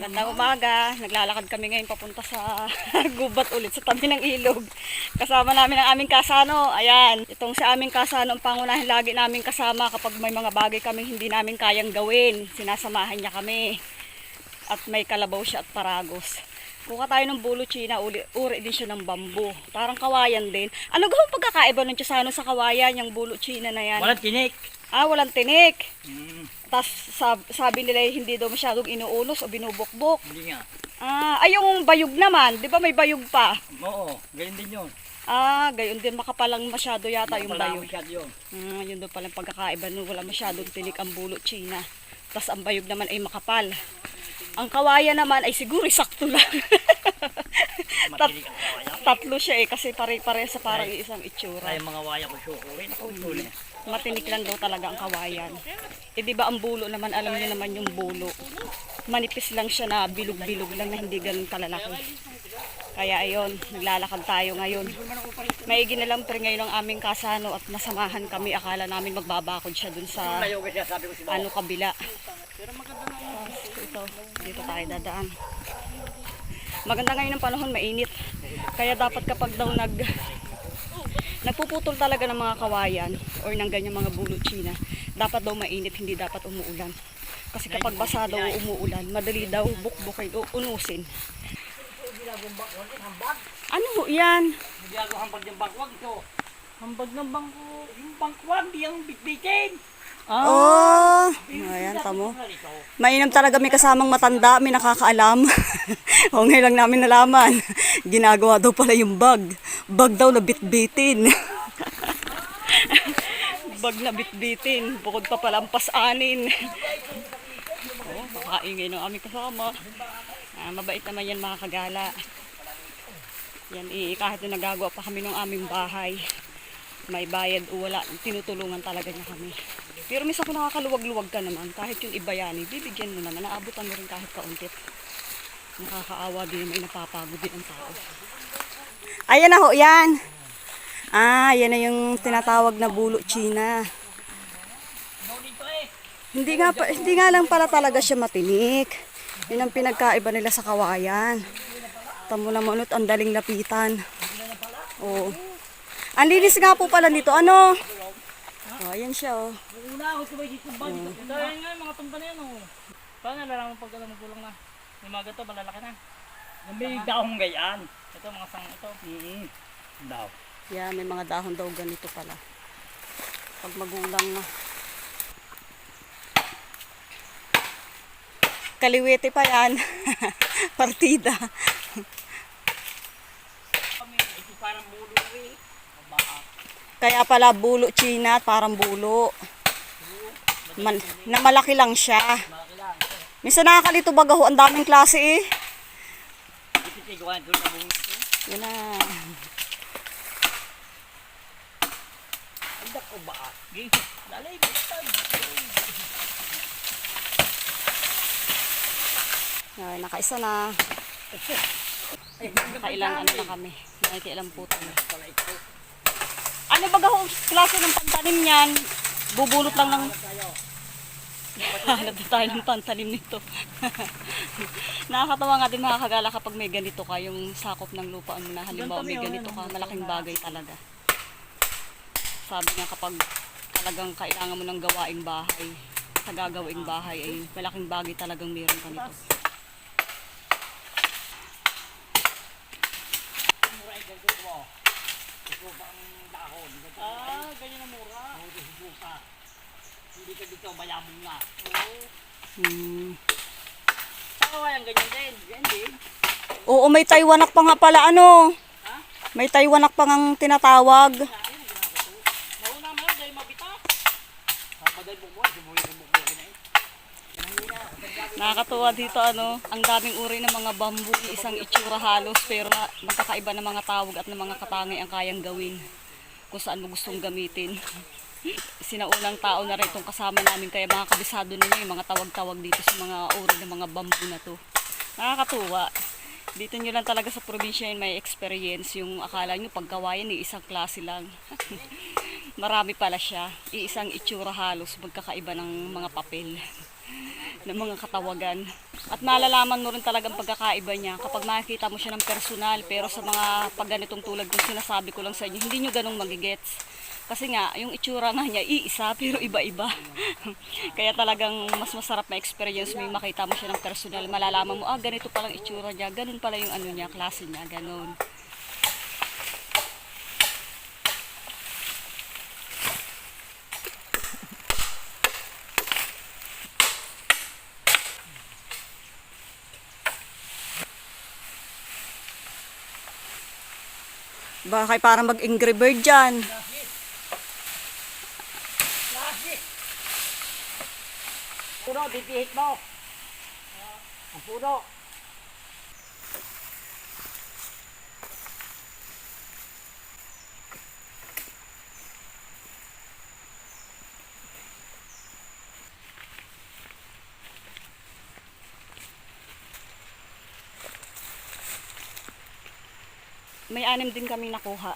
Magandang umaga. Naglalakad kami ngayon papunta sa gubat ulit sa tabi ng ilog. Kasama namin ang aming kasano. Ayan, itong si aming kasano ang pangunahin lagi namin kasama kapag may mga bagay kami hindi namin kayang gawin. Sinasamahan niya kami. At may kalabaw siya at paragos. Kuha tayo ng bulo China, uri din siya ng bambu. Parang kawayan din. Ano gawang pagkakaiba ng Chusano sa kawayan, yung bulo China na yan? Walang tinik. Walang tinik. Tapos sabi nila hindi daw masyadong inuulos o binubukbok. Hindi nga. Yung bayog naman, di ba may bayog pa? Oo, ganyan din yun. Gayon din, makapalang masyado yata yung bayog. Masyado yun. Yun doon palang pagkakaiba nung wala masyadong tinik ang bulo China. Tapos ang bayog naman ay makapal. Ang kawayan naman ay siguro sakto lang. Matinig ang kawaya. Tatlo siya kasi pare-pare sa parang isang itsura. Ay mga waya ko sukurin. Ako tuloy. Matinik lang daw talaga ang kawayan. Di ba ang bulo naman, alam niyo naman yung bulo. Manipis lang siya na bilog-bilog lang na hindi ganun kalalaki. Kaya ayun, naglalakad tayo ngayon. Maigi na lang pero ngayon ang aming kasano at nasamahan kami. Akala namin magbabakod siya dun sa kabila. Ito, dito tayo dadaan. Maganda ngayon ang panahon, mainit. Kaya dapat kapag daw nagpuputol talaga ng mga kawayan or ng ganyan mga bulo China, dapat daw mainit, hindi dapat umuulan. Kasi kapag basa daw umuulan, madali daw bukbukin o unusin. Ano ho yan? Hindi ako hambag ng bangkwag ito. Hambag ng bangko. Yung bangkwag, di ang bitbitin. Ayan, tamo. Mainam talaga, may kasamang matanda, may nakakaalam. O ngayon lang namin nalaman. Ginagawa daw pala yung bag. Bag daw na bitbitin. Bag na bitbitin. Bukod pa pala ang pasanin. Makaingay ng aming kasama. Mabait naman yan mga kagala. Yan, kahit na nagagawa pa kami ng aming bahay. May bayad o wala, tinutulungan talaga niya kami. Pero minsan kung nakakaluwag-luwag ka naman, kahit yung iba yan, bibigyan mo naman, naabutan mo rin kahit kauntit. Nakakaawa din, may napapagod din ang tao. Ayan na ho, yan. Yan na yung tinatawag na bulo China. Hindi nga lang pala talaga siya matinik. Yun ang pinagkaiba nila sa kawayan. Tamo naman ang daling lapitan. Ang linis nga po pala nito, ano? Ayan siya, Una ako sabay dito ba? Dahil nga mga tumba na yan, Paano nalalaman pag alam magkulang na? May mga gato, malalaki na. May dahong gayaan. Ito, mga sang ito. Daw. Yan, may mga dahon daw ganito pala. Pag magulang na. Kaliwete pa yan. Partida. Ito parang bulo eh. Kaya pala bulo China, parang bulo. Na malaki lang siya. Minsan nakakalito baga ho, ang daming klase eh. Yan na. Andak ko ba? Lalay, Nakaisa na. Nakailang ano na kami. Nakikialam po tayo. Ano baga ho, klase ng pantanim niyan? Bubulot lang ng... Hanap na tayo ng pantanim nito. Nakakatawa nga din mga kagala kapag may ganito ka, yung sakop ng lupa mo na halimbawa may ganito ka, malaking bagay talaga. Sabi nga kapag talagang kailangan mo ng gawaing bahay, sa gagawing bahay ay malaking bagay talagang meron ka nito. ganyan ang mura. Hindi ka dito, mayabong nga. Kawayan ganyan din. Yan din. Oo, may Taiwanak pa nga pala, ano? May Taiwanak pa ngang tinatawag. Mauna mo, dahil mabita. Madal bukbukin, sumuhin yung bukbukin na eh. Nakakatuwa dito, ano? Ang daming uri ng mga bamboo, isang itsura halos, pero magkakaiba ng mga tawag at ng mga katangay ang kayang gawin kung saan mo gustong gamitin. Sinaunang tao na rin itong kasama namin, kaya mga kabisado ninyo yung mga tawag-tawag dito sa mga uri ng mga bamboo na to. Nakakatuwa. Dito nyo lang talaga sa probinsya yun may experience. Yung akala nyo pagkawayan isang klase lang. Marami pala siya. Iisang itsura halos, magkakaiba ng mga papel. ng mga katawagan. At malalaman mo rin talagang pagkakaiba niya kapag makikita mo siya ng personal. Pero sa mga pagganitong tulad ng sinasabi ko lang sa inyo, hindi nyo ganong magigets. Kasi nga, yung itsura nga niya, iisa, pero iba-iba. Kaya talagang mas masarap na experience mo yung makita mo siya ng personal. Malalaman mo, ganito palang itsura niya, ganun pala yung ano niya, klase niya, ganun. Baka kay parang mag-Angry Bird dyan. Puno, dipihit mo. Ang puno. May 6 din kaming nakuha.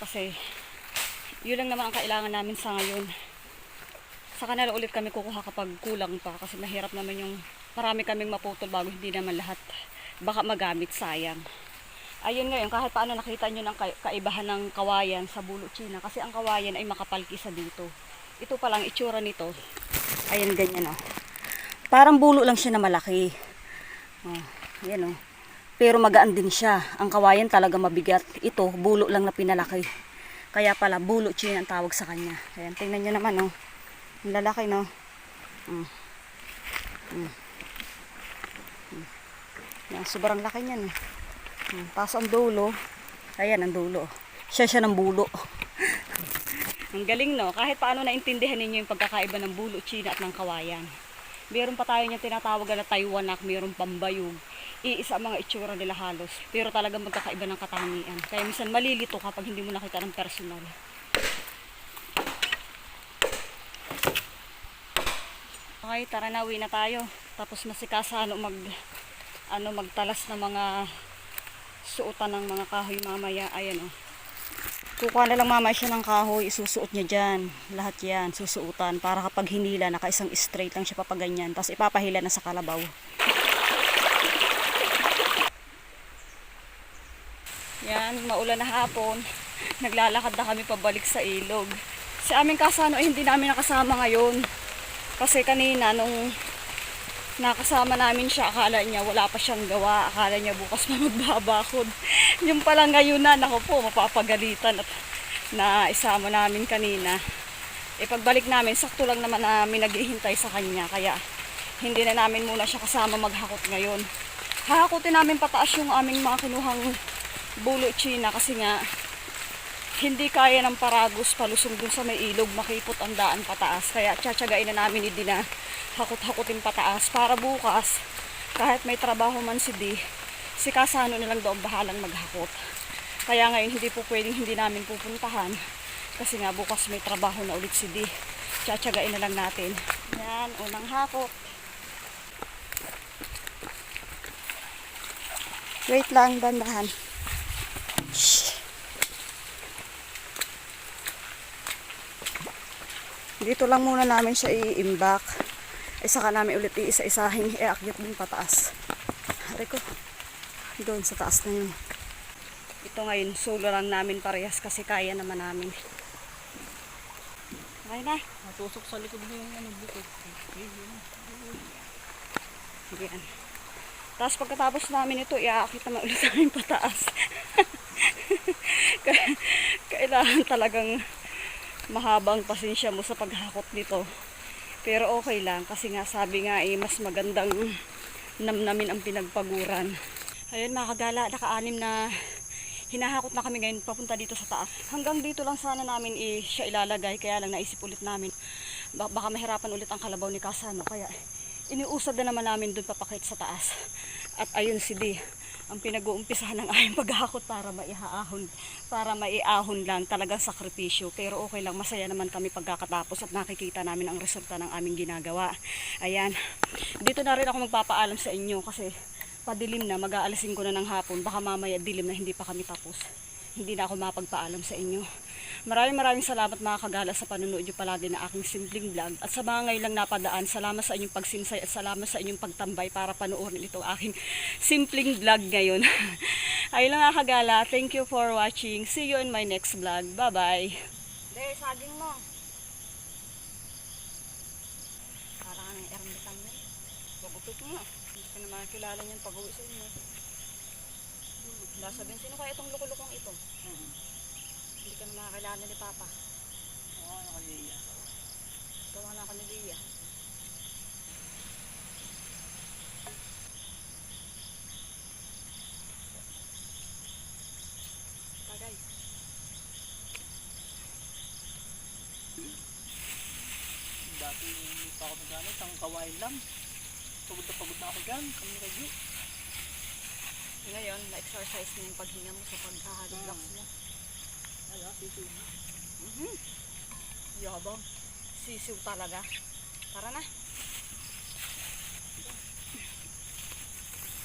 Kasi yun lang naman ang kailangan namin sa ngayon. Saka na lang ulit kami kukuha kapag kulang pa. Kasi mahirap naman yung marami kaming maputol bago hindi naman lahat baka magamit, sayang. Ayun ngayon, kahit paano nakita nyo ng kaibahan ng kawayan sa Bulo China. Kasi ang kawayan ay makapalkisa dito. Ito palang itsura nito. Ayan, ganyan o. Parang bulo lang siya na malaki. Ayan o. Pero magaan din siya. Ang kawayan talaga mabigat. Ito, bulo lang na pinalaki. Kaya pala, Bulo China ang tawag sa kanya. Ayan, tingnan nyo naman, oh. Ang lalaki, no? Yan, sobrang laki niyan. Tapos ang dulo. Ayan, ang dulo. Siya ng bulo. Ang galing, no? Kahit paano naintindihan ninyo yung pagkakaiba ng Bulo China at ng kawayan. Meron pa tayo niya tinatawagan na Taiwanak, meron pambayog. Iisa ang mga itsura nila halos. Pero talagang magkakaiba ng katangian. Kaya minsan malilito kapag hindi mo nakita ng personal. Okay, tara na, uwi na tayo. Tapos masikasa magtalas ng mga suotan ng mga kahoy mamaya. Ayan o. Kukuha na lang mamaya siya ng kahoy, isusuot niya dyan. Lahat yan, susuotan. Para kapag hinila, nakaisang straight lang siya papaganyan. Tapos ipapahila na sa kalabaw. Yan, maulan na hapon. Naglalakad na kami pabalik sa ilog. Si aming kasano ay hindi namin nakasama ngayon. Kasi kanina nung nakasama namin siya, akala niya wala pa siyang gawa. Akala niya bukas pa magbabakod. Yung pala ngayon na, naku po, mapapagalitan at na isama namin kanina. E pagbalik namin, sakto lang naman namin naghihintay sa kanya. Kaya hindi na namin muna siya kasama maghakot ngayon. Hahakutin namin pataas yung aming mga kinuhang Bulo China kasi nga hindi kaya ng Paragos palusong dun sa may ilog, makipot ang daan pataas. Kaya tsatsagain na namin hindi na hakot-hakutin pataas para bukas kahit may trabaho man si Kasano na lang daw bahalang maghakot. Kaya ngayon hindi po pwedeng hindi namin pupuntahan kasi nga bukas may trabaho na ulit si Tsatsagain na lang natin. Yan, unang hakot. Wait lang, bandahan. Dito lang muna namin siya i-imbak. Saka namin ulit iisa-isahin iakyat din pataas. Hari ko. Doon sa taas na yun. Ito ngayon, solo lang namin parehas kasi kaya naman namin. Okay na. Matusok sa likod mo yung bukod. Yan. Tapos pagkatapos namin ito, iaakit naman ulit namin pataas. Kailangan talagang mahabang pasensya mo sa paghakot nito. Pero okay lang kasi nga sabi nga mas magandang namnamin ang pinagpaguran. Ayun mga kagala, naka-6 na hinahakot na kami ngayon papunta dito sa taas. Hanggang dito lang sana namin siya ilalagay, kaya lang naisip ulit namin baka mahirapan ulit ang kalabaw ni Kasano, kaya iniusad na naman namin doon papakit sa taas. At ayun si ang pinag-uumpisahan ng aming paghakot para maiahon lang, talagang sakripisyo. Pero okay lang, masaya naman kami pagkakatapos at nakikita namin ang resulta ng aming ginagawa. Ayan, dito na rin ako magpapaalam sa inyo kasi padilim na, mag-aalasin ko na ng hapon. Baka mamaya dilim na hindi pa kami tapos. Hindi na ako mapagpaalam sa inyo. Maraming salamat mga kagala sa panonood nyo palagi ng aking simpleng vlog. At sa mga ngayon lang napadaan, salamat sa inyong pagsinsay at salamat sa inyong pagtambay para panoorin itong aking simpleng vlog ngayon. Ayun lang mga kagala. Thank you for watching. See you in my next vlog. Bye-bye. Deh, saging mo. Parang ang ermitan mo. Pagupit mo. Hindi ka na makakilala niyan pag-uwi sa inyo. Sabihin, sino kaya itong lukulukong ito? Hindi ka na makakilala ni Papa. Oo, ano kay Leia. Gawa na ako ni Leia. Tagay. Dati hindi pa ako nagano, ang kawain lang. Pagod na ako dyan, kami ni Kayo. Ngayon, na-exercise mo yung paghinga mo sa pagka-relax mo. Ala, sisiw na. Yabang. Sisiw talaga. Tara na.